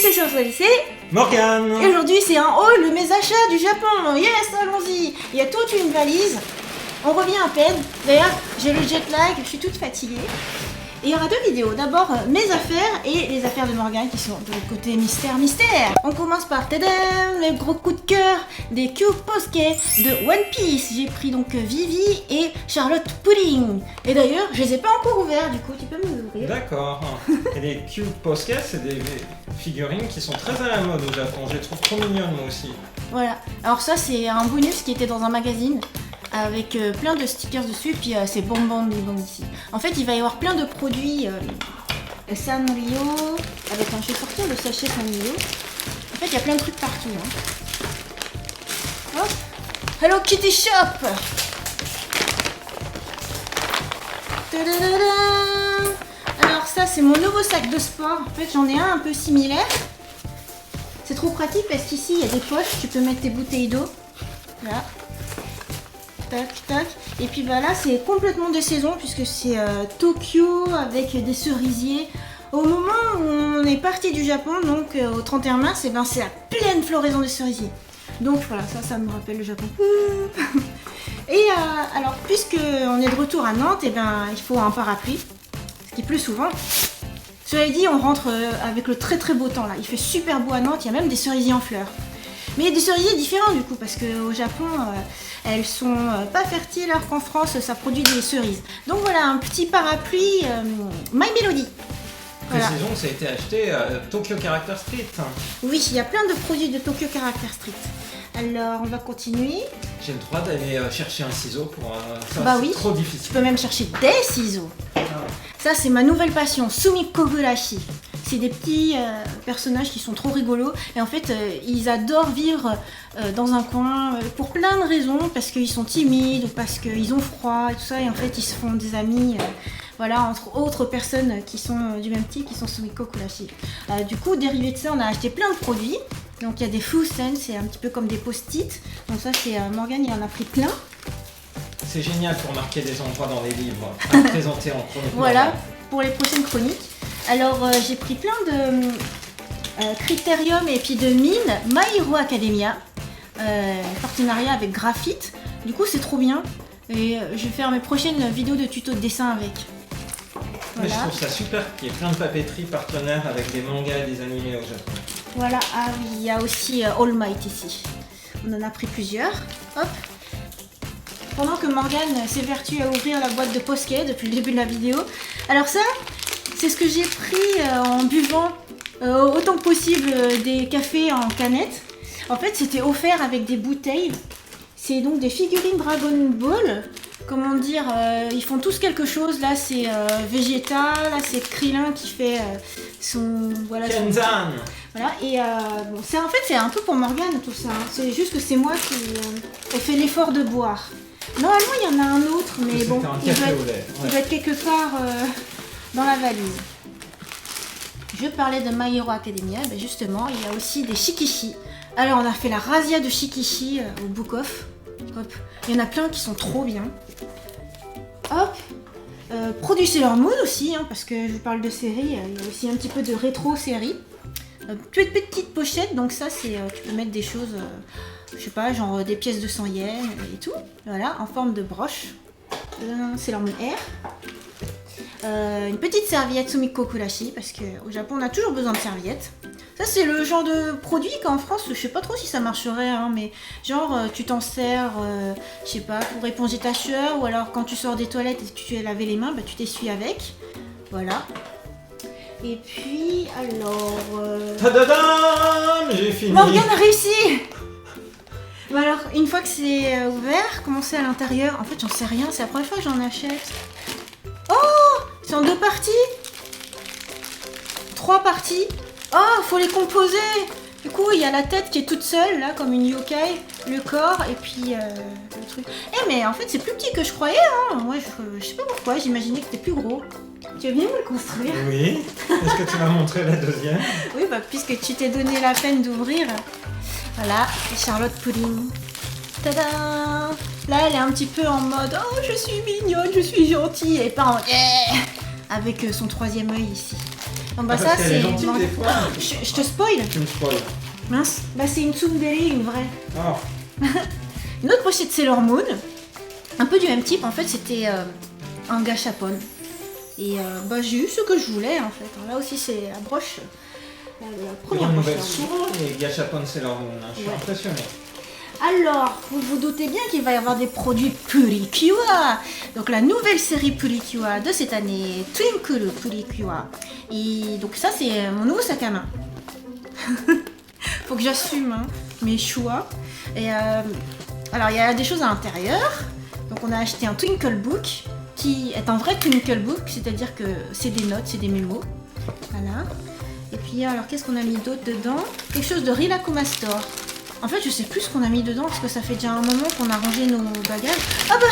c'est Chantal, c'est Morgane. Et aujourd'hui c'est un haul de mes achats du Japon. Yes, allons-y. Il y a toute une valise. On revient à peine. D'ailleurs, j'ai le jet lag, je suis toute fatiguée. Et il y aura deux vidéos. D'abord mes affaires et les affaires de Morgane qui sont de l'autre côté mystère. On commence par tadam, le gros coup de cœur des Cube Posket de One Piece. J'ai pris donc Vivi et Charlotte Pudding. Et d'ailleurs, je les ai pas encore ouverts, du coup tu peux me les ouvrir. D'accord. Et les Cube Posket, c'est des figurines qui sont très à la mode au Japon. Je les trouve trop mignonnes moi aussi. Voilà. Alors ça c'est un bonus qui était dans un magazine avec plein de stickers dessus, puis c'est bonbons ici. En fait, il va y avoir plein de produits Sanrio, avec un, je vais sortir le sachet Sanrio. En fait, il y a plein de trucs partout. Hop. Hello Kitty Shop. Tadadada. Alors ça, c'est mon nouveau sac de sport. En fait, j'en ai un peu similaire. C'est trop pratique parce qu'ici, il y a des poches, tu peux mettre tes bouteilles d'eau. Là. Tac, tac. Et puis bah là c'est complètement de saison puisque c'est Tokyo avec des cerisiers. Au moment où on est parti du Japon, donc au 31 mars, et ben c'est la pleine floraison de cerisiers. Donc voilà, ça me rappelle le Japon. Et alors puisque on est de retour à Nantes, et ben il faut un parapluie, ce qui pleut souvent. Cela dit, on rentre avec le très très beau temps là. Il fait super beau à Nantes, il y a même des cerisiers en fleurs. Mais il y a des cerisiers différents du coup, parce qu'au Japon, elles sont pas fertiles, alors qu'en France, ça produit des cerises. Donc voilà, un petit parapluie My Melody. Voilà. Précisons que ça a été acheté à Tokyo Character Street. Oui, il y a plein de produits de Tokyo Character Street. Alors, on va continuer. J'ai le droit d'aller chercher un ciseau pour ça, bah c'est oui, trop tu difficile. peux même chercher des ciseaux. Ça, c'est ma nouvelle passion, Sumikogurashi. C'est des petits personnages qui sont trop rigolos. Et en fait, ils adorent vivre dans un coin pour plein de raisons. Parce qu'ils sont timides ou parce qu'ils ont froid et tout ça. Et en fait, ils se font des amis voilà, entre autres personnes qui sont du même type, qui sont Sumikogurashi. Du coup, dérivé de ça, on a acheté plein de produits. Donc, il y a des fusen, c'est un petit peu comme des post-it. Donc ça, c'est Morgane, il en a pris plein. C'est génial pour marquer des endroits dans les livres, à présenter en chronique. Voilà, pour les prochaines chroniques. Alors, j'ai pris plein de Critérium et puis de Mine, My Hero Academia, partenariat avec Graphite. Du coup, c'est trop bien. Et je vais faire mes prochaines vidéos de tuto de dessin avec. Mais Voilà. je trouve ça super qu'il y ait plein de papeteries partenaires avec des mangas et des animés au Japon. Voilà, ah oui, il y a aussi All Might ici. On en a pris plusieurs. Hop. Pendant que Morgane s'évertue à ouvrir la boîte de Posket depuis le début de la vidéo. Alors ça, c'est ce que j'ai pris en buvant autant que possible des cafés en canette. En fait, c'était offert avec des bouteilles. C'est donc des figurines Dragon Ball. Comment dire, ils font tous quelque chose. Là, c'est Vegeta. Là, c'est Krillin qui fait son... Voilà, Kenzan. Voilà, et bon, en fait, c'est un peu pour Morgane tout ça. Hein. C'est juste que c'est moi qui ai fait l'effort de boire. Normalement, il y en a un autre, mais bon, il doit être quelque part dans la valise. Je parlais de My Hero Academia, ben justement, il y a aussi des Shikishi. Alors, on a fait la razzia de Shikishi au Book Off. Hop. Il y en a plein qui sont trop bien. Hop. Produit Sailor Moon aussi, hein, parce que je vous parle de série, il y a aussi un petit peu de rétro série. Petite pochette, donc ça, c'est tu peux mettre des choses, je sais pas, genre des pièces de 100 yens et tout. Voilà, en forme de broche. Sailor Moon Air. Une petite serviette Sumikogurashi, parce qu'au Japon, on a toujours besoin de serviettes. Ça, c'est le genre de produit qu'en France, je sais pas trop si ça marcherait, hein, mais genre, tu t'en sers, je sais pas, pour éponger ta sueur, ou alors quand tu sors des toilettes et que tu as lavé les mains, bah, tu t'essuies avec. Voilà. Et puis, alors... Tadadam, j'ai fini. Morgane a réussi. Bah alors, une fois que c'est ouvert, comment c'est à l'intérieur? En fait, j'en sais rien, c'est la première fois que j'en achète. Oh, c'est en 2 parties. 3 parties. Oh, faut les composer. Du coup, il y a la tête qui est toute seule, là, comme une yokai, le corps, et puis le truc. Eh, mais en fait, c'est plus petit que je croyais, hein. Moi, je sais pas pourquoi, j'imaginais que c'était plus gros. Tu veux bien me le construire? Oui. Est-ce que tu m'as montré la deuxième? Oui, bah, puisque tu t'es donné la peine d'ouvrir. Voilà, Charlotte Pudding. Tada! Là, elle est un petit peu en mode « Oh, je suis mignonne, je suis gentille » et pas en « Yeah » avec son 3e œil ici. Donc bah parce ça qu'elle est c'est... gentille des fois. Je te spoil. Tu me spoil. Mince. Bah c'est une tsundere, une vraie. Oh. Une autre pochette Sailor Moon. Un peu du même type, en fait c'était un gachapon. Et bah j'ai eu ce que je voulais en fait. Là aussi c'est la broche. La Ils première broche. renouvellent souvent les gachapon Sailor Moon, hein. Je suis Ouais. impressionné. Alors, vous vous doutez bien qu'il va y avoir des produits Purikua. Donc la nouvelle série Purikua de cette année, Twinkle Purikua. Et donc ça c'est mon nouveau sac à main. Faut que j'assume hein, mes choix. Et alors il y a des choses à l'intérieur. Donc on a acheté un Twinkle Book qui est un vrai Twinkle Book, c'est-à-dire que c'est des notes, c'est des mémos. Voilà. Et puis alors qu'est-ce qu'on a mis d'autre dedans? Quelque chose de Rilakkuma Store. En fait je sais plus ce qu'on a mis dedans parce que ça fait déjà un moment qu'on a rangé nos bagages. Ah bah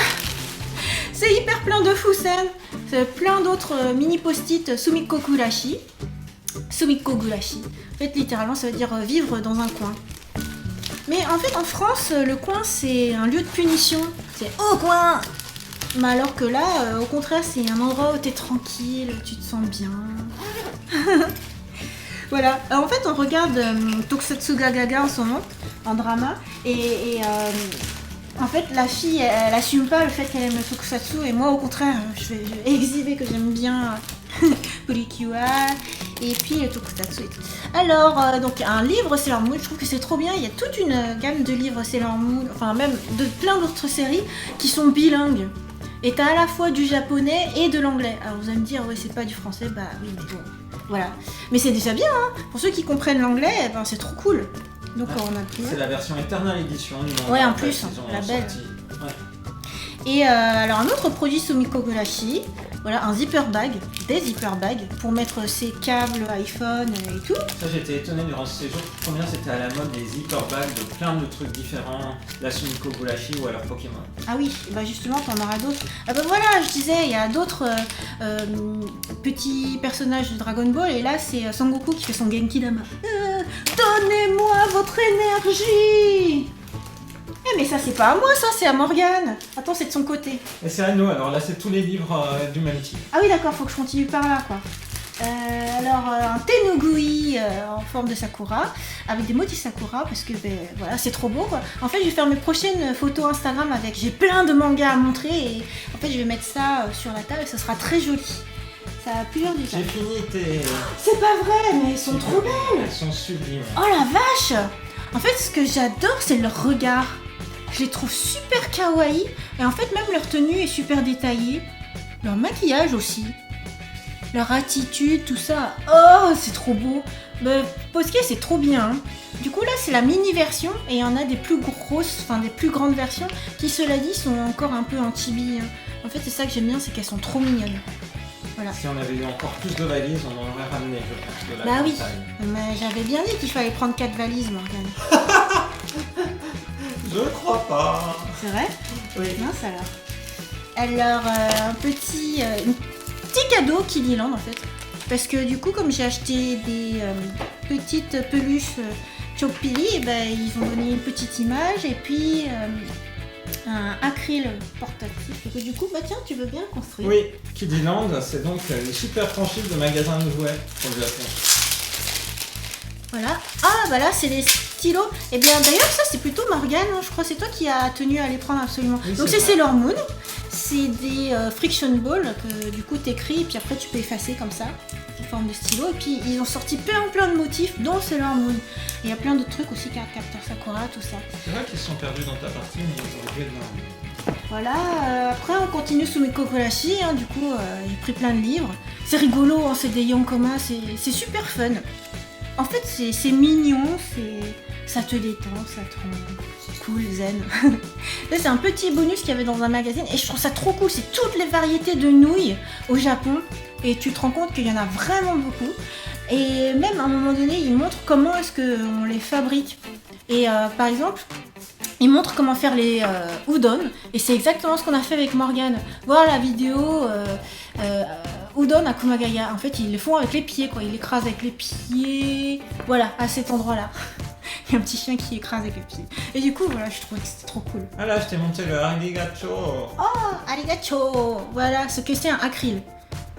c'est hyper plein de fusen. C'est plein d'autres mini post-it Sumikko Gurashi. Sumikko Gurashi. En fait littéralement ça veut dire vivre dans un coin. Mais en fait en France le coin c'est un lieu de punition. C'est au coin. Mais alors que là au contraire c'est un endroit où t'es tranquille, tu te sens bien. Voilà, alors, en fait on regarde Tokusatsu Gagaga en ce moment, en drama, et en fait la fille elle assume pas le fait qu'elle aime le Tokusatsu, et moi au contraire je vais exhiber que j'aime bien Purikua, et puis le Tokusatsu et tout. Alors, donc un livre Sailor Moon, je trouve que c'est trop bien, il y a toute une gamme de livres Sailor Moon, enfin même de plein d'autres séries qui sont bilingues. Et t'as à la fois du japonais et de l'anglais. Alors vous allez me dire, ouais c'est pas du français, bah oui mais bon. Voilà. Mais c'est déjà bien, hein. Pour ceux qui comprennent l'anglais, eh ben, c'est trop cool. Donc on a pris. C'est la version Eternal Edition. Ouais, en plus, la belle. Ouais. Et alors un autre produit Sumikko Gurashi, voilà, un zipper bag, des zipper bags pour mettre ses câbles iPhone et tout. Ça j'étais étonné durant ce séjour, combien c'était à la mode des zipper bags de plein de trucs différents, la Sumikko Gurashi ou alors Pokémon. Ah oui, bah justement t'en auras d'autres. Ah bah voilà, je disais, il y a d'autres petits personnages de Dragon Ball et là c'est Son Goku qui fait son Genki Dama. Donnez-moi votre énergie. Eh mais ça c'est pas à moi ça, c'est à Morgane. Attends, c'est de son côté. Et c'est à nous, alors là c'est tous les livres du même type. Ah oui d'accord, faut que je continue par là quoi. Alors un Tenugui en forme de Sakura avec des motifs Sakura parce que ben, voilà c'est trop beau quoi. En fait je vais faire mes prochaines photos Instagram avec, j'ai plein de mangas à montrer et en fait je vais mettre ça sur la table et ça sera très joli. Ça a plusieurs designs. J'ai fini tes... C'est pas vrai mais elles sont trop belles. Elles sont sublimes. Oh la vache. En fait ce que j'adore c'est leur regard. Je les trouve super kawaii et en fait même leur tenue est super détaillée. Leur maquillage aussi. Leur attitude, tout ça. Oh, c'est trop beau. Posquet, c'est trop bien. Hein. Du coup, là, c'est la mini version et il y en a des plus grosses, enfin des plus grandes versions qui, cela dit, sont encore un peu en chibi. Hein. En fait, c'est ça que j'aime bien, c'est qu'elles sont trop mignonnes. Voilà. Si on avait eu encore plus de valises, on en aurait ramené, je pense. De la bah oui, campagne. mais j'avais bien dit qu'il fallait prendre 4 valises, Morgane. Je crois pas. C'est vrai? Oui. Mince alors. Alors, un petit cadeau Kililand en fait. Parce que du coup, comme j'ai acheté des petites peluches Chopili, et ben, ils ont donné une petite image et puis un acryl portatif. Et du coup, bah tiens, tu veux bien construire? Oui, Kiddyland, c'est donc une super franchise de magasins de jouets au Japon. Voilà. Ah, bah là, c'est les stylos. Et bien, d'ailleurs, ça, c'est plutôt Morgane. Hein. Je crois que c'est toi qui as tenu à les prendre absolument. Oui, donc, c'est Sailor Moon. C'est des friction balls que du coup, t'écris et puis après, tu peux effacer comme ça, sous forme de stylo. Et puis, ils ont sorti plein de motifs, dont Sailor Moon. Et il y a plein d'autres trucs aussi, Card Captor Sakura, tout ça. C'est vrai qu'ils se sont perdus dans ta partie, mais ils ont joué dedans. Voilà, après on continue Sumikko Gurashi, hein, du coup j'ai pris plein de livres. C'est rigolo, hein, c'est des Yonkoma, c'est super fun. En fait c'est mignon, ça te détend, ça te rend cool, zen. Là c'est un petit bonus qu'il y avait dans un magazine et je trouve ça trop cool, c'est toutes les variétés de nouilles au Japon et tu te rends compte qu'il y en a vraiment beaucoup. Et même à un moment donné ils montrent comment est-ce qu'on les fabrique. Et par exemple, ils montrent comment faire les udon et c'est exactement ce qu'on a fait avec Morgane. Voilà la vidéo udon à Kumagaya. En fait, ils les font avec les pieds, quoi. Ils l'écrasent avec les pieds. Voilà, à cet endroit-là. Il y a un petit chien qui écrase avec les pieds. Et du coup, voilà, je trouvais que c'était trop cool. Ah là, je t'ai montré le arigato. Oh, arigato. Voilà, ce que c'est un acryl.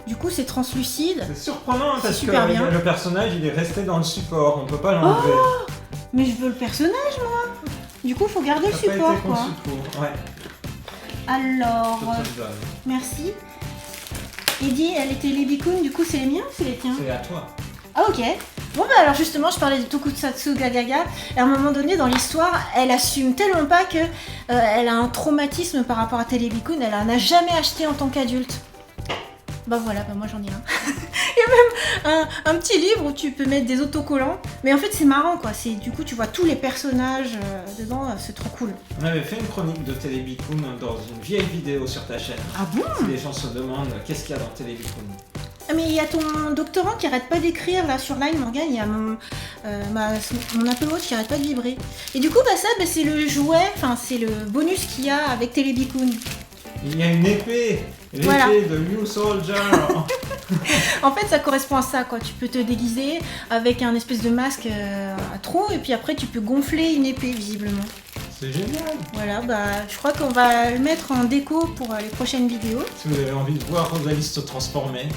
Du coup, c'est translucide. C'est surprenant parce que super bien. le personnage, il est resté dans le support. On peut pas l'enlever. Oh, mais je veux le personnage, moi. Du coup, faut garder le Ça a pas support, été quoi. conçu pour. Ouais. Alors, Je te le donne. merci. Eddie, elle était les bicounes, du coup, c'est les miens ou c'est les tiens? C'est à toi. Ah, ok. Bon, bah alors justement, je parlais de Tokusatsu Gagaga. Et à un moment donné, dans l'histoire, elle assume tellement pas que elle a un traumatisme par rapport à Télébicoon. Elle en a jamais acheté en tant qu'adulte. Bah voilà, bah moi j'en ai un. Il y a même un petit livre où tu peux mettre des autocollants. Mais en fait, c'est marrant, quoi. Du coup, tu vois tous les personnages dedans. C'est trop cool. On avait fait une chronique de Télébicoon dans une vieille vidéo sur ta chaîne. Ah bon? Si les gens se demandent qu'est-ce qu'il y a dans Télébicoon. Ah, mais il y a ton doctorant qui arrête pas d'écrire là sur Line, Morgane, il y a mon Apple Watch qui arrête pas de vibrer. Et du coup, bah ça, c'est le jouet, enfin c'est le bonus qu'il y a avec Télébicoon. Il y a une épée, l'épée Voilà. de New Soldier. En fait, ça correspond à ça, quoi. Tu peux te déguiser avec un espèce de masque à trous, et puis après, tu peux gonfler une épée, visiblement. C'est génial. Voilà, bah je crois qu'on va le mettre en déco pour les prochaines vidéos. Si vous avez envie de voir Rosalie se transformer.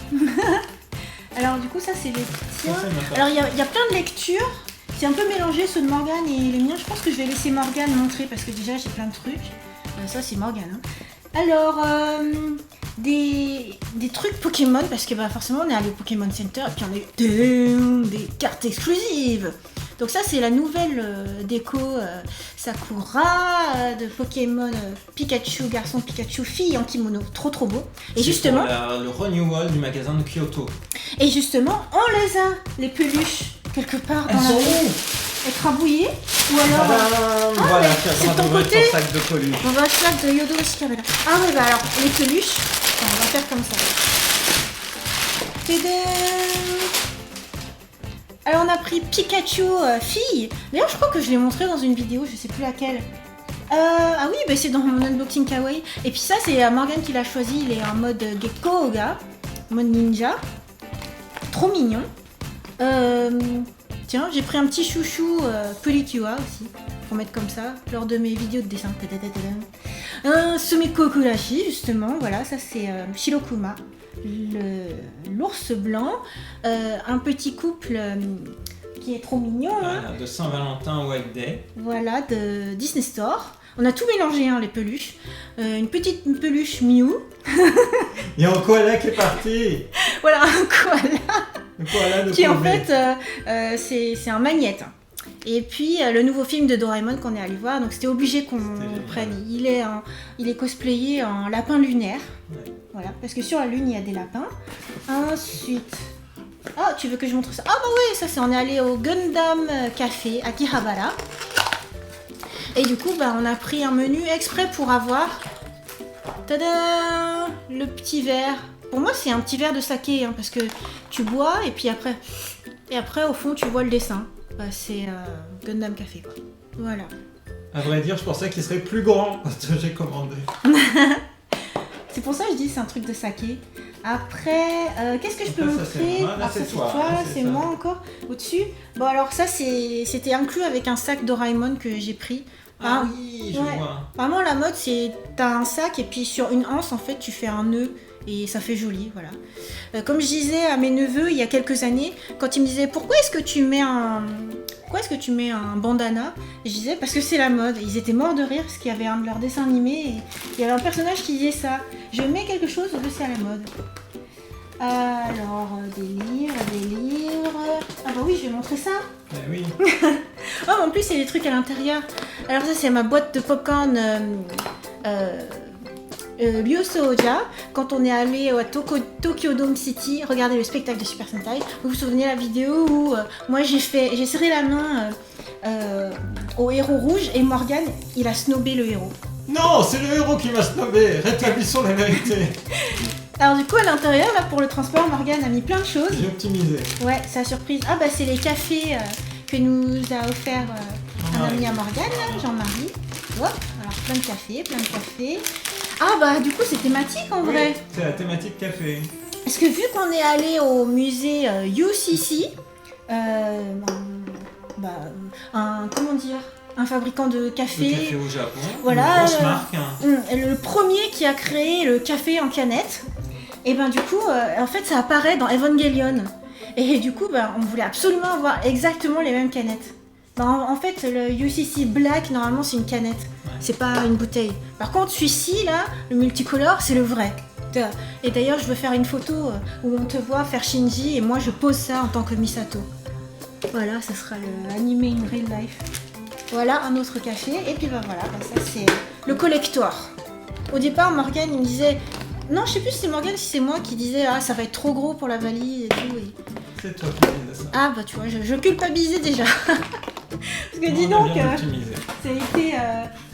Alors du coup, ça c'est les tiens. Ça, c'est ma part. Alors il y a plein de lectures. C'est un peu mélangé ceux de Morgane et les miens. Je pense que je vais laisser Morgane montrer parce que déjà j'ai plein de trucs. Ça c'est Morgane. Hein. Alors des trucs Pokémon parce que bah, forcément on est allé au Pokémon Center et puis on a eu des cartes exclusives. Donc ça c'est la nouvelle déco Sakura de Pokémon Pikachu garçon, Pikachu fille en kimono. Trop beau. Et C'est justement, pour le renewal du magasin de Kyoto. on les a, les peluches, quelque part dans Elles la sont rue. où? Écrabouillées ou alors... Tadam, voilà, mais tu as c'est le droit ton d'ouvrir côté. ton sac de peluche. On va faire de Yodo Shikabara. Ah oui, bah alors, les peluches, on va faire comme ça. Tadam. Alors on a pris Pikachu fille. D'ailleurs je crois que je l'ai montré dans une vidéo, je sais plus laquelle. Ah oui, bah c'est dans mon unboxing kawaii. Et puis ça c'est Morgane qui l'a choisi, il est en mode Gekko-Oga, mode ninja. Trop mignon. Tiens, j'ai pris un petit chouchou Pellicua aussi, pour mettre comme ça, lors de mes vidéos de dessin. Un Sumiko Kurashi, justement, voilà, ça c'est Shirokuma, l'ours blanc, un petit couple qui est trop mignon, hein. Voilà, de Saint-Valentin White Day. Voilà, de Disney Store. On a tout mélangé, hein, les peluches. Une petite peluche Mew. Il y a un koala qui est parti. Voilà, un koala. Le koala de Qui en Kobe. fait, c'est un magnète. Et puis le nouveau film de Doraemon qu'on est allé voir, donc c'était obligé qu'on génial. prenne. Il est cosplayé en lapin lunaire. Ouais. Voilà, parce que sur la lune il y a des lapins. Ensuite, ah tu veux que je montre ça? Ah bah oui, ça c'est on est allé au Gundam Café à Akihabara. Et du coup bah on a pris un menu exprès pour avoir, tada, le petit verre. Pour moi c'est un petit verre de saké, hein, parce que tu bois et puis après au fond tu vois le dessin. Bah, c'est Gundam Café quoi. Voilà. À vrai dire, je pensais qu'il serait plus grand quand j'ai commandé. C'est pour ça que je dis c'est un truc de saké. Après, qu'est-ce que je peux Après, ça, c'est montrer? moi. Là, Ah, c'est ça toi. toi, Là, c'est c'est ça. moi encore au-dessus. Bon alors ça c'était inclus avec un sac Doraemon que j'ai pris. Ah oui, je ouais. vois. Vraiment la mode c'est t'as un sac et puis sur une anse en fait tu fais un nœud et ça fait joli, voilà. Comme je disais à mes neveux il y a quelques années, quand ils me disaient pourquoi est-ce que tu mets un bandana, je disais parce que c'est la mode. Ils étaient morts de rire parce qu'il y avait un de leurs dessins animés et il y avait un personnage qui disait ça. Je mets quelque chose parce que c'est à la mode. Alors des livres. Ah bah oui, je vais montrer ça. Eh oui. Oh, en plus, il y a des trucs à l'intérieur. Alors ça, c'est ma boîte de popcorn Ryosoja. Quand on est allé à Tokyo Dome City, regarder le spectacle de Super Sentai. Vous vous souvenez la vidéo où moi j'ai serré la main au héros rouge et Morgane, il a snobé le héros. Non, c'est le héros qui m'a snobé. Rétablissons la vérité. Alors du coup, à l'intérieur, là, pour le transport, Morgane a mis plein de choses. J'ai optimisé. Ouais, sa surprise. Ah bah c'est les cafés que nous a offert un ami à Morgane, là, Jean-Marie. Hop, alors plein de cafés. Ah bah du coup c'est thématique en vrai. Oui, c'est la thématique café. Parce que vu qu'on est allé au musée UCC, un fabricant de Le café. café au Japon. Voilà, Une grosse marque. Hein. Le premier qui a créé le café en canette. Et ben du coup, en fait, ça apparaît dans Evangelion. Et du coup, on voulait absolument avoir exactement les mêmes canettes. En fait, le UCC Black, normalement, c'est une canette. Ouais. C'est pas une bouteille. Par contre, celui-ci, là, le multicolore, c'est le vrai. Et d'ailleurs, je veux faire une photo où on te voit faire Shinji et moi, je pose ça en tant que Misato. Voilà, ça sera le animé in real life. Voilà, un autre café. Et puis, voilà, ça, c'est le collector. Au départ, Morgane, il me disait... Non, je sais plus si c'est Morgane, si c'est moi qui disais « Ah, ça va être trop gros pour la valise et tout. » C'est toi qui disais ça. Ah, tu vois, je culpabilisais déjà. Parce que dis donc, ça a été...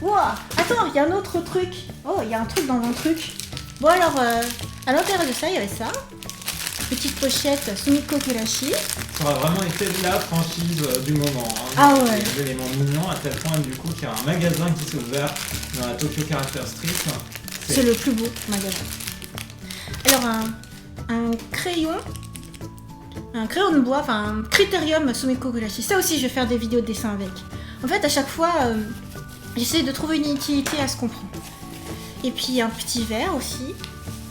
Ouah, attends, il y a un autre truc. Oh, il y a un truc dans mon truc. Bon alors, à l'intérieur de ça, il y avait ça. Petite pochette Sumikko Gurashi. Ça aurait vraiment été la franchise du moment. Hein. Ah ouais. Des éléments mignons à tel point du coup qu'il y a un magasin qui s'est ouvert dans la Tokyo Character Street. C'est le plus beau magasin. Alors un crayon de bois, enfin un critérium Sumikko Gurashi. Ça aussi, je vais faire des vidéos de dessin avec. En fait, à chaque fois, j'essaie de trouver une utilité à ce qu'on prend. Et puis un petit verre aussi.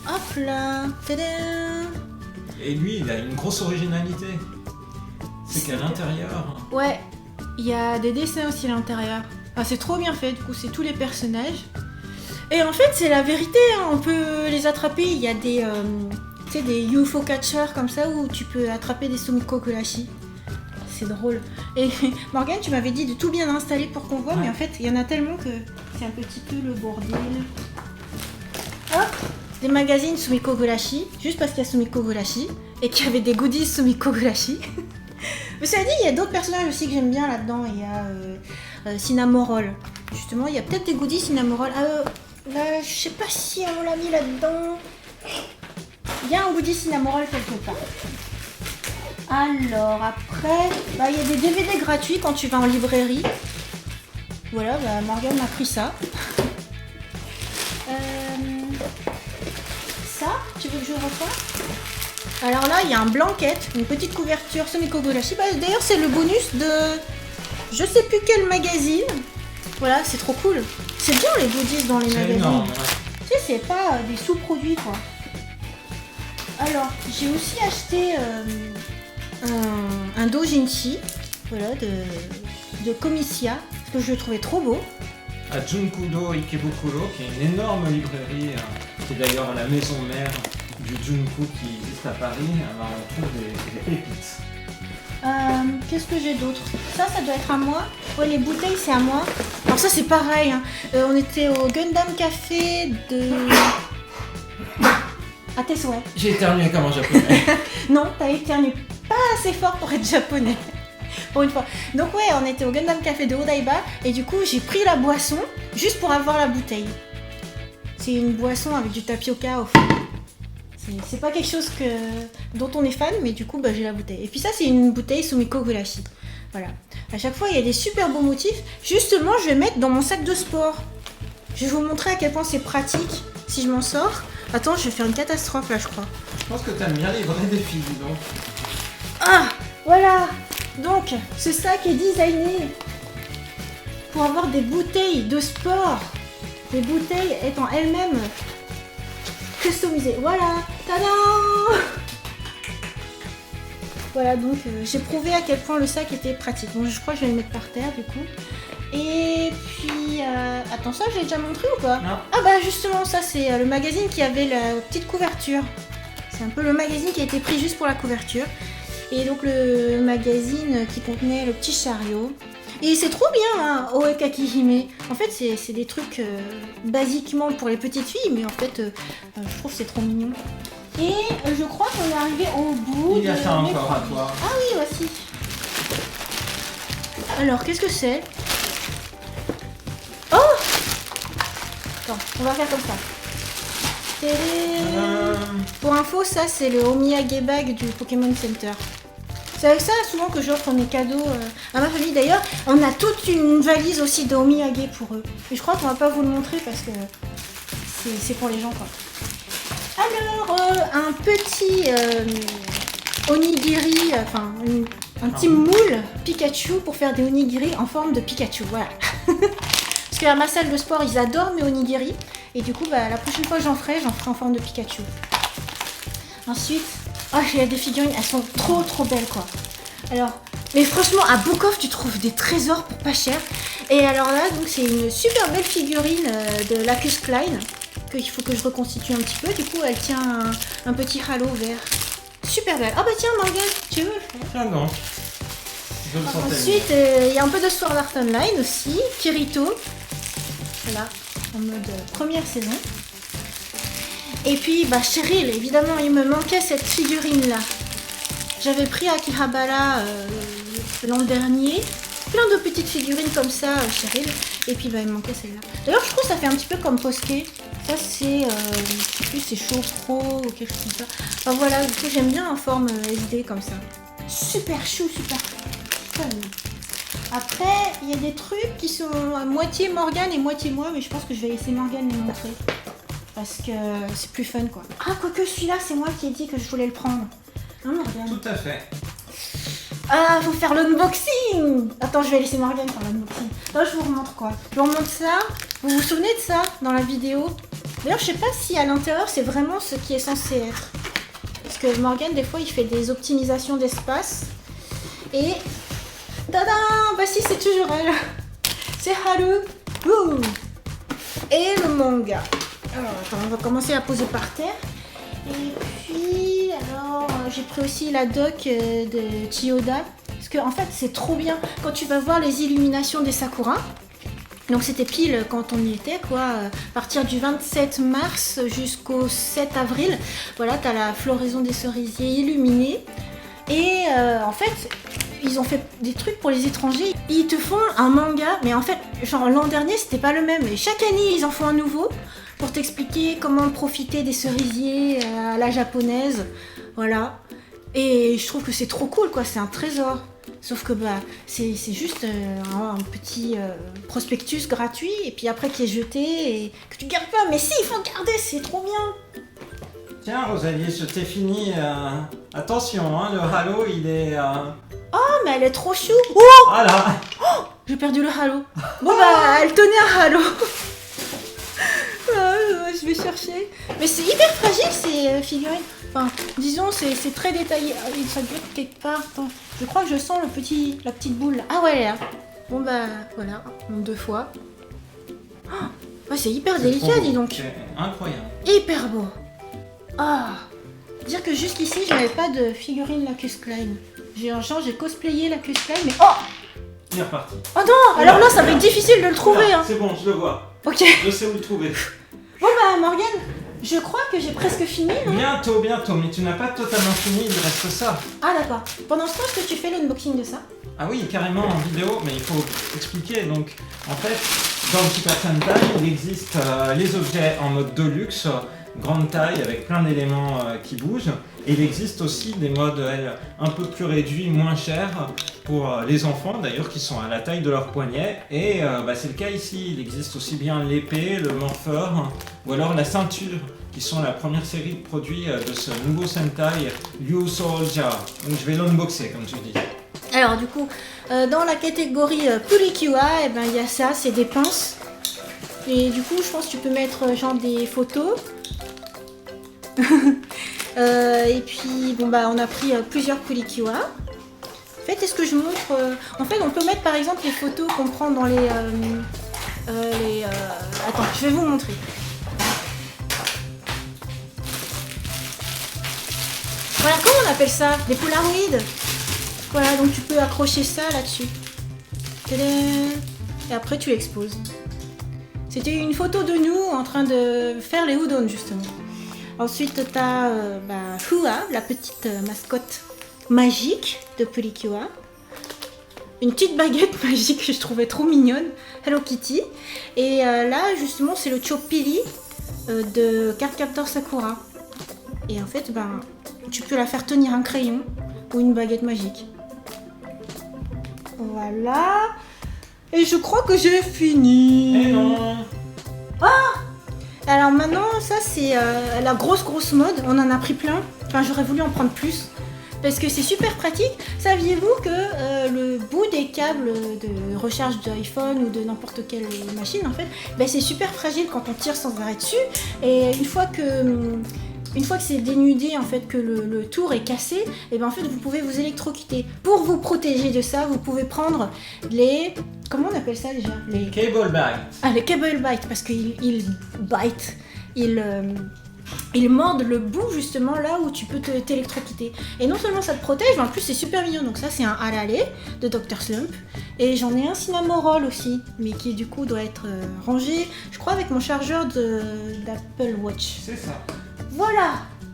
Hop là. Tadam. Et lui, il a une grosse originalité. C'est qu'à l'intérieur... Ouais, il y a des dessins aussi à l'intérieur. Enfin, c'est trop bien fait, du coup, c'est tous les personnages. Et en fait, c'est la vérité, hein. On peut les attraper. Il y a des, des UFO catchers comme ça où tu peux attraper des Sumikko Gurashi. C'est drôle. Et Morgane, tu m'avais dit de tout bien installer pour qu'on voit, ouais. Mais en fait, il y en a tellement que c'est un petit peu le bordel. Hop, des magazines Sumikko Gurashi, juste parce qu'il y a Sumikko Gurashi, et qu'il y avait des goodies Sumikko Gurashi. Mais ça dit, il y a d'autres personnages aussi que j'aime bien là-dedans. Il y a Cinnamoroll. Justement, il y a peut-être des goodies Cinnamoroll. Là, je sais pas si on l'a mis là-dedans. Il y a un goodie Cinnamoroll quelque part. Alors, après, il y a des DVD gratuits quand tu vas en librairie. Voilà, Morgane m'a pris ça. Ça, tu veux que je refasse? Alors là, il y a un blanket, une petite couverture Sumikko Gurashi. D'ailleurs, c'est le bonus de je sais plus quel magazine. Voilà, c'est trop cool. C'est bien les goodies dans les magazines. Énorme, ouais. Tu sais, c'est pas des sous-produits, quoi. Alors, j'ai aussi acheté un doujinshi, voilà, de Comicia, parce que je le trouvais trop beau. À Junkudo Ikebukuro, qui est une énorme librairie, qui est d'ailleurs la maison mère du Junku qui existe à Paris. Alors on trouve des pépites. Qu'est-ce que j'ai d'autre? Ça doit être à moi. Ouais, les bouteilles, c'est à moi. Alors ça, c'est pareil. Hein. On était au Gundam Café de... À tes souhaits. J'ai éternué comme un japonais. Non, t'as éternué pas assez fort pour être japonais. Pour une fois. Donc ouais, on était au Gundam Café de Odaiba et du coup j'ai pris la boisson juste pour avoir la bouteille. C'est une boisson avec du tapioca au fond. C'est pas quelque chose dont on est fan, mais du coup j'ai la bouteille. Et puis ça, c'est une bouteille Sumikko Gurashi. Voilà. À chaque fois il y a des super beaux motifs. Justement, je vais mettre dans mon sac de sport. Je vais vous montrer à quel point c'est pratique si je m'en sors. Attends, je vais faire une catastrophe là, je crois. Je pense que t'aimes bien les vrais défis, dis donc. Ah, voilà. Donc, ce sac est designé pour avoir des bouteilles de sport. Les bouteilles étant elles-mêmes customisées. Voilà, tadam! Voilà, donc j'ai prouvé à quel point le sac était pratique. Bon, je crois que je vais le mettre par terre du coup. Et puis, attends, ça je l'ai déjà montré ou pas? Non. Ah justement, ça c'est le magazine qui avait la petite couverture. C'est un peu le magazine qui a été pris juste pour la couverture. Et donc le magazine qui contenait le petit chariot. Et c'est trop bien, hein, Oekakihime. En fait, c'est des trucs basiquement pour les petites filles, mais en fait, je trouve que c'est trop mignon. Et je crois qu'on est arrivé au bout. Il y a ça encore à toi. Ah oui, voici. Alors, qu'est-ce que c'est? Oh! Attends, on va faire comme ça. Pour info, ça c'est le Omiyage bag du Pokémon Center. C'est avec ça souvent que j'offre mes cadeaux à ma famille. D'ailleurs, on a toute une valise aussi de Omiyage pour eux. Et je crois qu'on va pas vous le montrer parce que c'est pour les gens quoi. Alors, un petit onigiri, enfin un petit moule Pikachu pour faire des onigiri en forme de Pikachu. Voilà. Parce qu'à ma salle de sport, ils adorent mes onigiri. Et du coup, la prochaine fois que j'en ferai en forme de Pikachu. Ensuite, oh, il y a des figurines, elles sont trop belles quoi. Alors, mais franchement, à Book Off, tu trouves des trésors pour pas cher. Et alors là, donc c'est une super belle figurine de Lacus Klein qu'il faut que je reconstitue un petit peu. Du coup, elle tient un petit halo vert. Super belle. Ah bah tiens, Morgane, tu veux le faire? Tiens donc. Ensuite, il y a un peu de Sword Art Online aussi. Kirito. Voilà, en mode première saison. Et puis, bah Cheryl, évidemment, il me manquait cette figurine-là. J'avais pris à Akihabara l'an dernier. Plein de petites figurines comme ça, Cheryl. Et puis, bah, il me manquait celle-là. D'ailleurs, je trouve que ça fait un petit peu comme Posquet. Ça, c'est, je sais plus, c'est Show Pro ou quelque chose comme ça. Enfin, voilà, du coup, j'aime bien en forme SD comme ça. Super chou, super fun. Après, il y a des trucs qui sont à moitié Morgane et moitié moi, mais je pense que je vais laisser Morgane les montrer. Parce que c'est plus fun, quoi. Ah, quoique celui-là, c'est moi qui ai dit que je voulais le prendre. Hein, Morgane? Tout à fait. Ah, faut faire l'unboxing. Attends, je vais laisser Morgane faire l'unboxing. Là, je vous remontre quoi. Je vous remontre ça. Vous vous souvenez de ça dans la vidéo? D'ailleurs, je sais pas si à l'intérieur, c'est vraiment ce qui est censé être. Parce que Morgane, des fois, il fait des optimisations d'espace. Et... Tada! Bah si, c'est toujours elle. C'est Haru. Ouh. Et le manga. Alors, attends, on va commencer à poser par terre. Et puis, alors, j'ai pris aussi la doc de Chiyoda. Parce que, en fait, c'est trop bien quand tu vas voir les illuminations des Sakura. Donc, c'était pile quand on y était, quoi. À partir du 27 mars jusqu'au 7 avril. Voilà, t'as la floraison des cerisiers illuminée. Et en fait, ils ont fait des trucs pour les étrangers. Ils te font un manga, mais en fait, genre l'an dernier, c'était pas le même. Et chaque année, ils en font un nouveau. Pour t'expliquer comment profiter des cerisiers à la japonaise, voilà. Et je trouve que c'est trop cool, quoi, c'est un trésor. Sauf que bah, c'est juste un petit prospectus gratuit, et puis après qui est jeté, et que tu gardes pas. Mais si, il faut garder, c'est trop bien. Tiens, Rosalie, je t'ai fini. Attention, hein, le halo, il est... Oh, mais elle est trop chou. Oh, Voilà. oh, j'ai perdu le halo. Bon bah, elle tenait un halo. Je vais chercher. Mais c'est hyper fragile ces figurines. Enfin, disons, c'est très détaillé. Ah oui, ça doit être quelque part. Attends, je crois que je sens la petite boule là. Ah ouais, elle est là. Bon bah, voilà, en 2 fois. Oh, ouais, c'est hyper délicat, dis donc. C'est incroyable. Hyper beau. Ah, dire que jusqu'ici, je n'avais pas de figurine Lacus Klein. J'ai cosplayé Lacus Klein, mais oh, Il est reparti. oh non, alors là, ça va être difficile de le trouver. Hein. C'est bon, je le vois. Ok. Je sais où le trouver. Bon bah Morgane, je crois que j'ai presque fini, non? Bientôt, mais tu n'as pas totalement fini, il reste ça. Ah d'accord. Pendant ce temps, est-ce que tu fais l'unboxing de ça? Ah oui, carrément en vidéo, mais il faut expliquer. Donc, en fait, dans le Super Sentai, il existe les objets en mode Deluxe, grande taille, avec plein d'éléments qui bougent. Et il existe aussi des modes un peu plus réduits, moins chers, pour les enfants d'ailleurs, qui sont à la taille de leur poignet. Et c'est le cas ici, il existe aussi bien l'épée, le morpheur, ou alors la ceinture, qui sont la première série de produits de ce nouveau Sentai, Ryu Soldier. Donc je vais l'unboxer, comme tu dis. Alors du coup, dans la catégorie Purikua, eh ben, il y a ça, c'est des pinces. Et du coup, je pense que tu peux mettre genre des photos. Et puis, bon bah, on a pris plusieurs Purikua. En fait, est-ce que je montre en fait, on peut mettre par exemple les photos qu'on prend dans les... Attends, je vais vous montrer. Voilà, comment on appelle ça? Des Polaroids. Voilà, donc tu peux accrocher ça là-dessus. Tadam! Et après, tu l'exposes. C'était une photo de nous en train de faire les udon, justement. Ensuite, tu as Fua, la petite mascotte magique de Purikua. Une petite baguette magique que je trouvais trop mignonne, Hello Kitty. Et là, justement, c'est le Choppili de Cardcaptor Sakura. Et en fait, tu peux la faire tenir un crayon ou une baguette magique. Voilà. Et je crois que j'ai fini. Eh non. Ah! Alors maintenant, ça c'est la grosse mode. On en a pris plein. Enfin, j'aurais voulu en prendre plus. Parce que c'est super pratique. Saviez-vous que le bout des câbles de recharge d'iPhone ou de n'importe quelle machine, en fait, c'est super fragile quand on tire sans arrêt dessus. Et une fois que une fois que c'est dénudé, en fait, que le tour est cassé, et ben en fait vous pouvez vous électrocuter. Pour vous protéger de ça, vous pouvez prendre les... Comment on appelle ça déjà? Les cable bag. Ah, les cable bites, parce qu'ils bite, ils mordent le bout justement là où tu peux t'électrocuter. Et non seulement ça te protège, mais en plus c'est super mignon. Donc ça c'est un Harale de Dr Slump. Et j'en ai un Cinnamoroll aussi, mais qui du coup doit être rangé, je crois, avec mon chargeur d'Apple Watch. C'est ça. Voilà.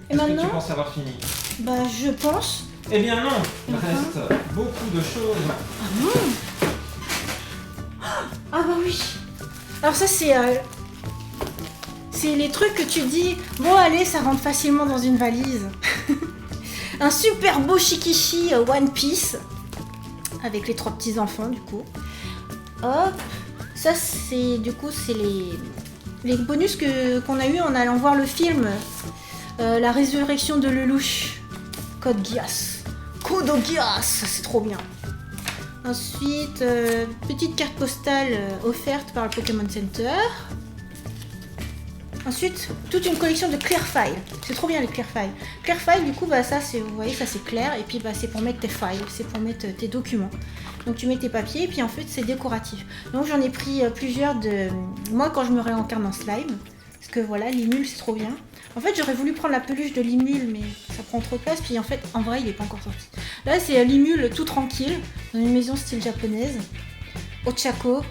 Et Est-ce maintenant, que tu penses avoir fini? bah je pense. Eh bien non, il reste beaucoup de choses. Ah non. Ah bah oui. Alors ça c'est les trucs que tu dis, bon allez, ça rentre facilement dans une valise. Un super beau shikishi One Piece avec les 3 petits enfants du coup. Hop, ça c'est du coup c'est les bonus qu'on a eu en allant voir le film La résurrection de Lelouch. Code Geass. Code Geass, c'est trop bien. Ensuite, petite carte postale offerte par le Pokémon Center. Ensuite, toute une collection de clear files. C'est trop bien les clear files. Clear files, du coup, bah ça c'est, vous voyez, ça c'est clair. Et puis bah c'est pour mettre tes files, c'est pour mettre tes documents. Donc tu mets tes papiers et puis en fait c'est décoratif. Donc j'en ai pris plusieurs de moi quand je me réincarne en slime. Parce que voilà, Limule c'est trop bien. En fait j'aurais voulu prendre la peluche de Limule mais ça prend trop de place. Puis en fait en vrai il est pas encore sorti. Là c'est Limule tout tranquille dans une maison style japonaise. Ochako.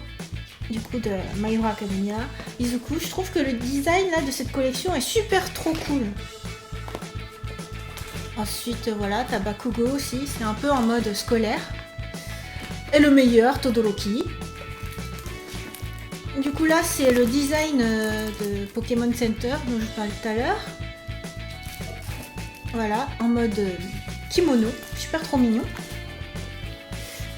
Du coup de My Hero Academia, Izuku. Je trouve que le design là de cette collection est super trop cool. Ensuite voilà, t'as Bakugo aussi, c'est un peu en mode scolaire. Et le meilleur, Todoroki. Du coup là c'est le design de Pokémon Center dont je parlais tout à l'heure. Voilà, en mode kimono, super trop mignon.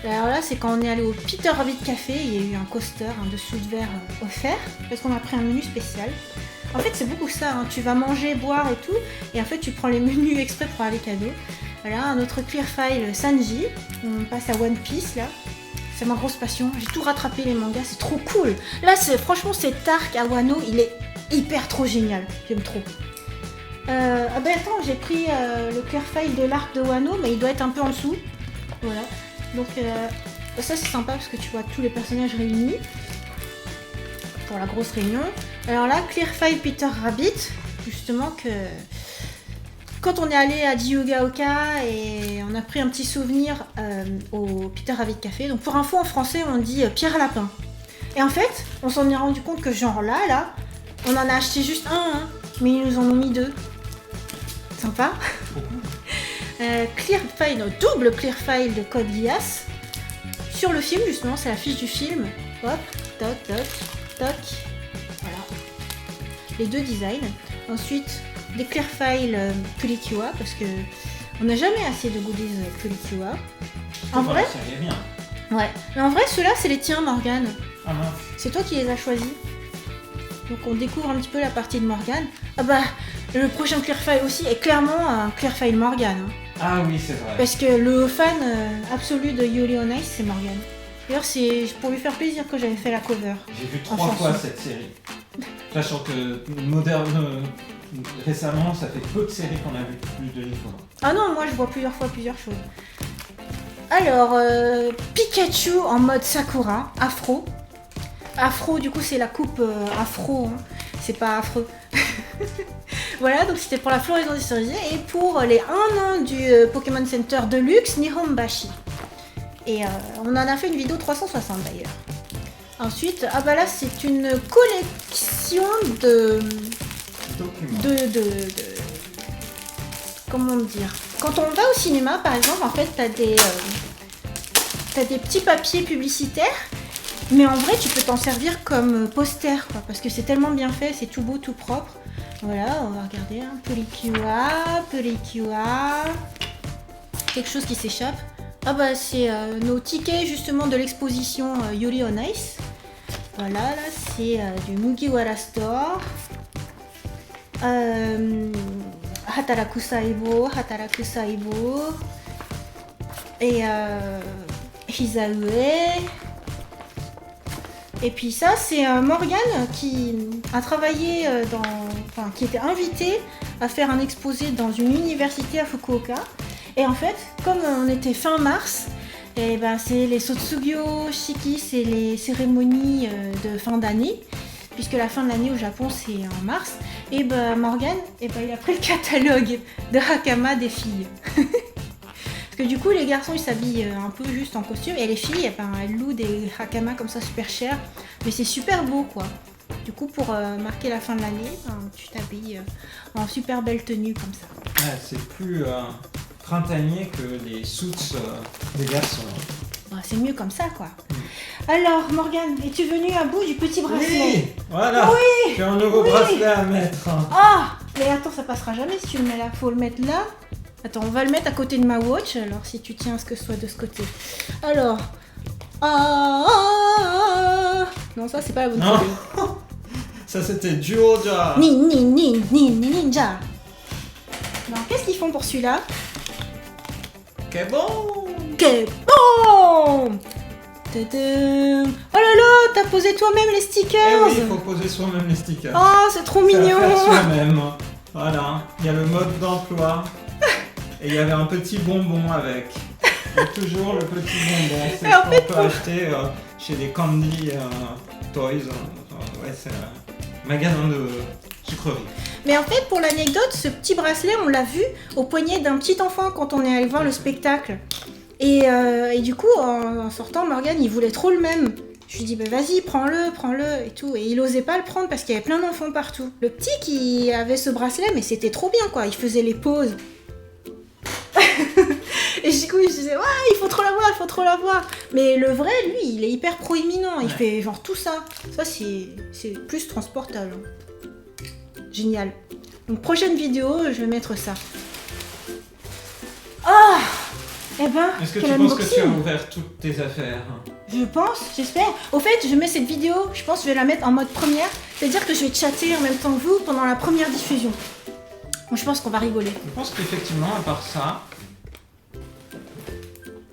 Alors là, c'est quand on est allé au Peter Rabbit Café, il y a eu un coaster, un dessous de verre offert, parce qu'on a pris un menu spécial. En fait, c'est beaucoup ça, hein. Tu vas manger, boire et tout, et en fait, tu prends les menus exprès pour aller cadeau. Voilà, un autre clear file Sanji, on passe à One Piece là. C'est ma grosse passion, j'ai tout rattrapé les mangas, c'est trop cool. Là, franchement, cet arc à Wano, il est hyper trop génial, j'aime trop. Ah ben attends, j'ai pris le clear file de l'arc de Wano, mais il doit être un peu en dessous. Voilà. Donc ça c'est sympa parce que tu vois tous les personnages réunis pour la grosse réunion. Alors là, Clear File Peter Rabbit, justement que quand on est allé à Diyogaoka et on a pris un petit souvenir au Peter Rabbit Café. Donc pour info en français on dit Pierre Lapin. Et en fait on s'en est rendu compte que genre là on en a acheté juste un, mais ils nous en ont mis 2. Sympa. Clear file, double clear file de Code Geass sur le film justement, c'est la fiche du film. Hop, toc, toc, toc. Voilà. Les 2 designs. Ensuite, des clear files Pulikiwa parce que on n'a jamais assez de goodies Pulikiwa. En vrai, ça y est bien. Ouais. Mais en vrai, ceux-là, c'est les tiens, Morgane. Ah mince. C'est toi qui les as choisis. Donc on découvre un petit peu la partie de Morgane. Ah bah, le prochain clear file aussi est clairement un clear file Morgane. Hein. Ah oui, c'est vrai. Parce que le fan absolu de Yuri on Ice, c'est Morgane. D'ailleurs, c'est pour lui faire plaisir que j'avais fait la cover. J'ai vu 3 fois cette série. Sachant que récemment, ça fait peu de séries qu'on a vu plus de une fois. Ah non, moi je vois plusieurs fois plusieurs choses. Alors, Pikachu en mode Sakura, afro. Afro, du coup, c'est la coupe afro, hein. C'est pas affreux. Voilà, donc c'était pour la floraison des cerisiers et pour les 1 an du Pokémon Center Deluxe Nihonbashi. Et on en a fait une vidéo 360 d'ailleurs. Ensuite, ah bah là c'est une collection de comment dire. Quand on va au cinéma par exemple, en fait t'as des petits papiers publicitaires. Mais en vrai, tu peux t'en servir comme poster, quoi, parce que c'est tellement bien fait, c'est tout beau, tout propre. Voilà, on va regarder, hein. Pulikiwa. Quelque chose qui s'échappe. Ah bah, c'est nos tickets, justement, de l'exposition Yuri on Ice. Voilà, là, c'est du Mugiwara Store. Hataraku Saibo. Et Hisaue. Et puis ça, c'est Morgane qui a travaillé qui était invitée à faire un exposé dans une université à Fukuoka. Et en fait, comme on était fin mars, et ben c'est les Sotsugyo Shiki, c'est les cérémonies de fin d'année, puisque la fin de l'année au Japon c'est en mars. Et ben Morgane, il a pris le catalogue de hakama des filles. Parce que du coup les garçons ils s'habillent un peu juste en costume et les filles elles louent des hakama comme ça super chers, mais c'est super beau quoi. Du coup pour marquer la fin de l'année, tu t'habilles en super belle tenue comme ça. Ouais, c'est plus printanier que les suits des garçons. C'est mieux comme ça quoi. Alors Morgane, es-tu venue à bout du petit bracelet? Oui, voilà. Oui, j'ai un nouveau bracelet à mettre. Ah, mais attends, ça passera jamais si tu le mets là. Faut le mettre là. Attends, on va le mettre à côté de ma watch. Alors si tu tiens à ce que ce soit de ce côté. Alors. Non, ça c'est pas la bonne côté. Ça c'était Juoja. Ninja. Non, qu'est-ce qu'ils font pour celui-là? Que bon. Tadam. Oh là là, t'as posé toi-même les stickers. Eh oui, il faut poser soi-même les stickers. Oh, c'est trop mignon. Faire soi-même. Voilà, il y a le mode d'emploi. Et il y avait un petit bonbon avec. Et toujours le petit bonbon. C'est ce qu'on peut acheter chez les Candy Toys. Ouais, c'est un magasin de sucreries. Mais en fait, pour l'anecdote, ce petit bracelet, on l'a vu au poignet d'un petit enfant quand on est allé voir le spectacle. Et du coup, en sortant, Morgane, il voulait trop le même. Je lui dis, bah vas-y, prends-le et tout. Et il osait pas le prendre parce qu'il y avait plein d'enfants partout. Le petit qui avait ce bracelet, mais c'était trop bien quoi, il faisait les pauses. Et du coup, je disais, ouais, il faut trop l'avoir. Mais le vrai, lui, il est hyper proéminent, il fait genre tout ça. Ça, c'est plus transportable. Génial. Donc, prochaine vidéo, je vais mettre ça. Ah! Eh ben, est-ce que tu penses que tu as ouvert toutes tes affaires? Je pense, j'espère. Au fait, je mets cette vidéo, je pense que je vais la mettre en mode première. C'est-à-dire que je vais chatter en même temps que vous pendant la première diffusion. Donc je pense qu'on va rigoler. Je pense qu'effectivement, à part ça,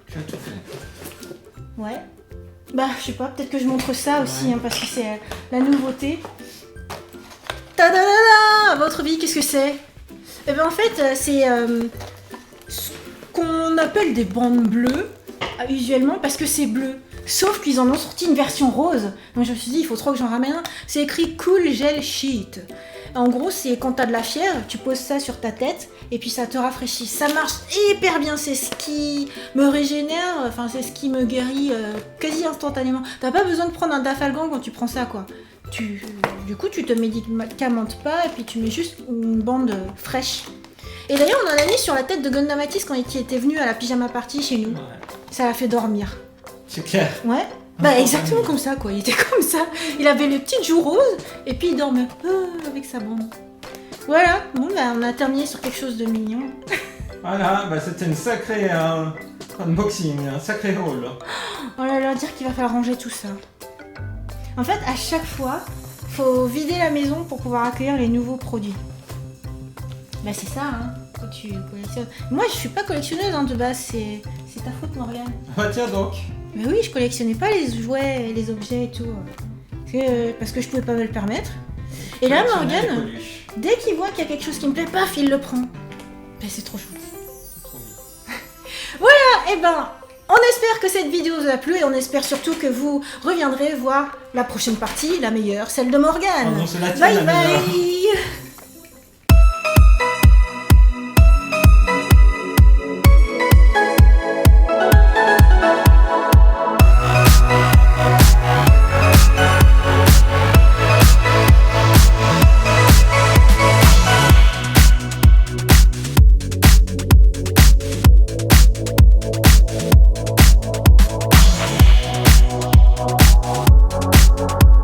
tu as tout fait. Ouais. Bah, je sais pas, peut-être que je montre ça aussi, parce que c'est la nouveauté. Tadadada! À votre avis, qu'est-ce que c'est? Eh ben en fait, c'est ce qu'on appelle des bandes bleues, usuellement, parce que c'est bleu. Sauf qu'ils en ont sorti une version rose. Donc je me suis dit, il faut trop que j'en ramène un. C'est écrit Cool Gel Sheet. En gros, c'est quand t'as de la fièvre, tu poses ça sur ta tête et puis ça te rafraîchit. Ça marche hyper bien, c'est ce qui me régénère, enfin c'est ce qui me guérit quasi instantanément. T'as pas besoin de prendre un Dafalgan quand tu prends ça quoi. Du coup, tu te médicamentes pas et puis tu mets juste une bande fraîche. Et d'ailleurs, on en a mis sur la tête de Gundamatis quand il était venu à la pyjama party chez nous. Ouais. Ça l'a fait dormir. C'est clair. Ouais. Bah exactement comme ça quoi, il était comme ça. Il avait les petites joues roses et puis il dormait avec sa bande. Voilà, bon bah on a terminé sur quelque chose de mignon. Voilà, bah c'était une sacrée unboxing, un sacré haul. Oh là là, dire qu'il va falloir ranger tout ça. En fait, à chaque fois, faut vider la maison pour pouvoir accueillir les nouveaux produits. Bah c'est ça, hein, quand tu collectionnes. Moi je suis pas collectionneuse hein, de base, c'est ta faute Morgane. Ah tiens donc. Mais oui, je collectionnais pas les jouets, les objets et tout. Parce que je pouvais pas me le permettre. Et là, Morgane, dès qu'il voit qu'il y a quelque chose qui me plaît, paf, il le prend. Ben, c'est trop chou. Voilà, et ben, on espère que cette vidéo vous a plu et on espère surtout que vous reviendrez voir la prochaine partie, la meilleure, celle de Morgane. Oh non, c'est la tienne, bye la bye. meilleure.